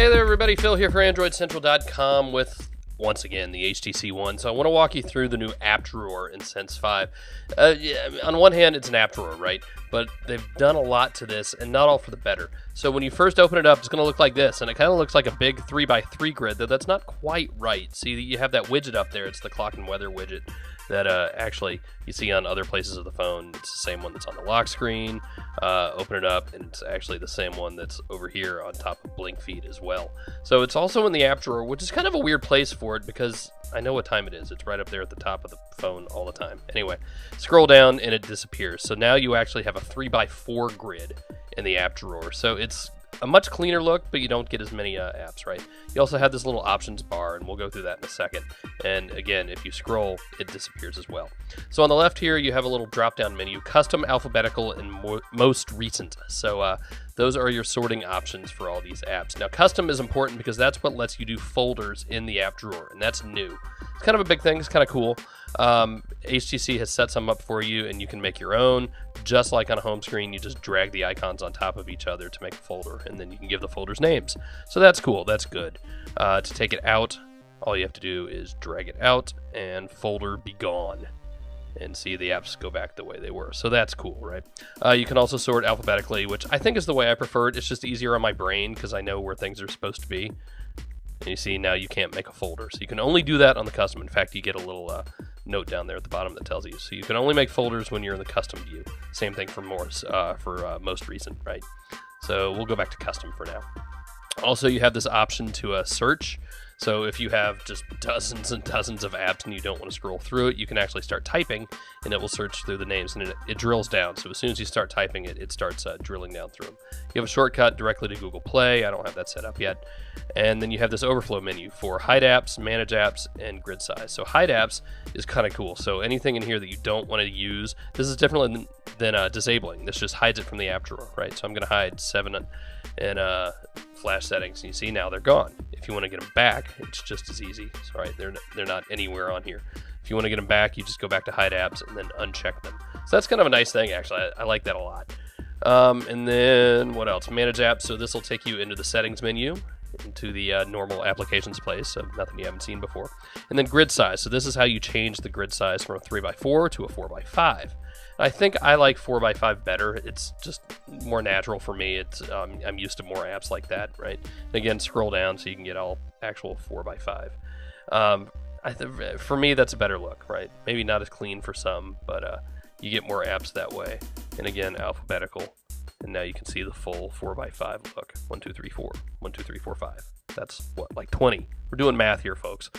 Hey there, everybody. Phil here for AndroidCentral.com with, once again, the HTC One. So I want to walk you through the new app drawer in Sense 5. On one hand, it's an app drawer, right? But they've done a lot to this, and not all for the better. So when you first open it up, it's going to look like this, and it kind of looks like a big 3x3 grid, though that's not quite right. See, you have that widget up there. It's the clock and weather widget that actually you see on other places of the phone. It's the same one that's on the lock screen. Open it up, and it's actually the same one that's over here on top of Blink Feed as well. So it's also in the app drawer, which is kind of a weird place for it because I know what time it is. It's right up there at the top of the phone all the time. Anyway, scroll down and it disappears. So now you actually have a 3x4 grid in the app drawer. So it's a much cleaner look, but you don't get as many apps, right? You also have this little options bar, and we'll go through that in a second. And again, if you scroll, it disappears as well. So on the left here, you have a little drop-down menu, custom, alphabetical, and most recent. So those are your sorting options for all these apps. Now, custom is important because that's what lets you do folders in the app drawer, and that's new. It's kind of a big thing. It's kind of cool. HTC has set some up for you, and you can make your own. Just like on a home screen, you just drag the icons on top of each other to make a folder, and then you can give the folders names. So that's cool. That's good. To take it out, all you have to do is drag it out, and folder be gone. And see the apps go back the way they were. So that's cool, right? You can also sort alphabetically, which I think is the way I prefer it. It's just easier on my brain because I know where things are supposed to be. And you see now you can't make a folder. So you can only do that on the custom. In fact, you get a little note down there at the bottom that tells you. So you can only make folders when you're in the custom view. Same thing for most recent, right? So we'll go back to custom for now. Also, you have this option to search. So if you have just dozens and dozens of apps and you don't want to scroll through it, you can actually start typing and it will search through the names, and it drills down. So as soon as you start typing it, it starts drilling down through them. You have a shortcut directly to Google Play. I don't have that set up yet. And then you have this overflow menu for hide apps, manage apps, and grid size. So hide apps is kind of cool. So anything in here that you don't want to use, this is different than disabling. This just hides it from the app drawer, right? So I'm going to hide 7 and flash settings, and you see now they're gone. If you want to get them back, it's just as easy. So, right, they're not anywhere on here. If you want to get them back, you just go back to hide apps and then uncheck them. So that's kind of a nice thing, actually. I like that a lot. And then what else? Manage apps. So this will take you into the settings menu, into the normal applications place, so nothing you haven't seen before. And then grid size. So this is how you change the grid size from a 3x4 to a 4x5. I think I like 4x5 better. It's just more natural for me. It's I'm used to more apps like that, right? And again, scroll down so you can get all actual 4x5. For me, that's a better look, right? Maybe not as clean for some, but you get more apps that way. And again, alphabetical. And now you can see the full 4x5 look. 1, 2, 3, 4. 1, 2, 3, 4, 5. That's what, like 20. We're doing math here, folks.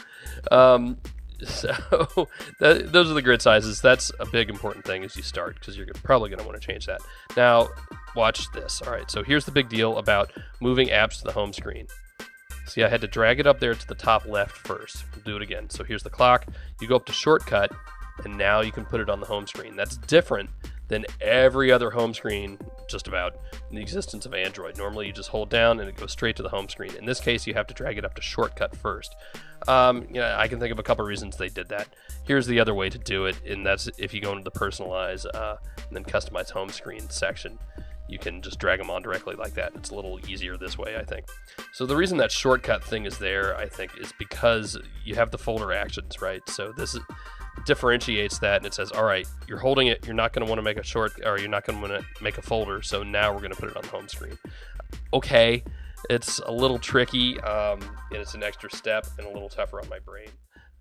So those are the grid sizes. That's a big important thing as you start because you're probably going to want to change that. Now, watch this. All right, so here's the big deal about moving apps to the home screen. See, I had to drag it up there to the top left first. We'll do it again. So here's the clock. You go up to shortcut, and now you can put it on the home screen. That's different than every other home screen just about in the existence of Android. Normally you just hold down and it goes straight to the home screen. In this case, you have to drag it up to shortcut first. I can think of a couple reasons they did that. Here's the other way to do it, and that's if you go into the personalize and then customize home screen section. You can just drag them on directly like that. It's a little easier this way, I think. So the reason that shortcut thing is there, I think, is because you have the folder actions, right? So this differentiates that, and it says, all right, you're holding it, you're not going to want to make you're not going to want to make a folder, so now we're going to put it on the home screen. Okay, it's a little tricky, and it's an extra step and a little tougher on my brain.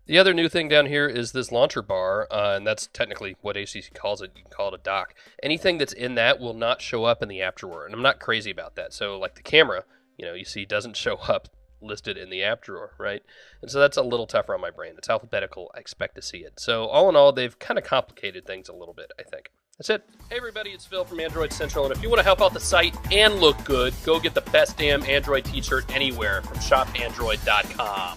The other new thing down here is this launcher bar, and that's technically what HTC calls it. You can call it a dock. Anything that's in that will not show up in the app drawer, and I'm not crazy about that. So like the camera, you see doesn't show up listed in the app drawer, right? And so that's a little tougher on my brain. It's alphabetical. I expect to see it. So all in all, they've kind of complicated things a little bit, I think. That's it. Hey everybody, it's Phil from Android Central, and if you want to help out the site and look good, go get the best damn Android t-shirt anywhere from shopandroid.com.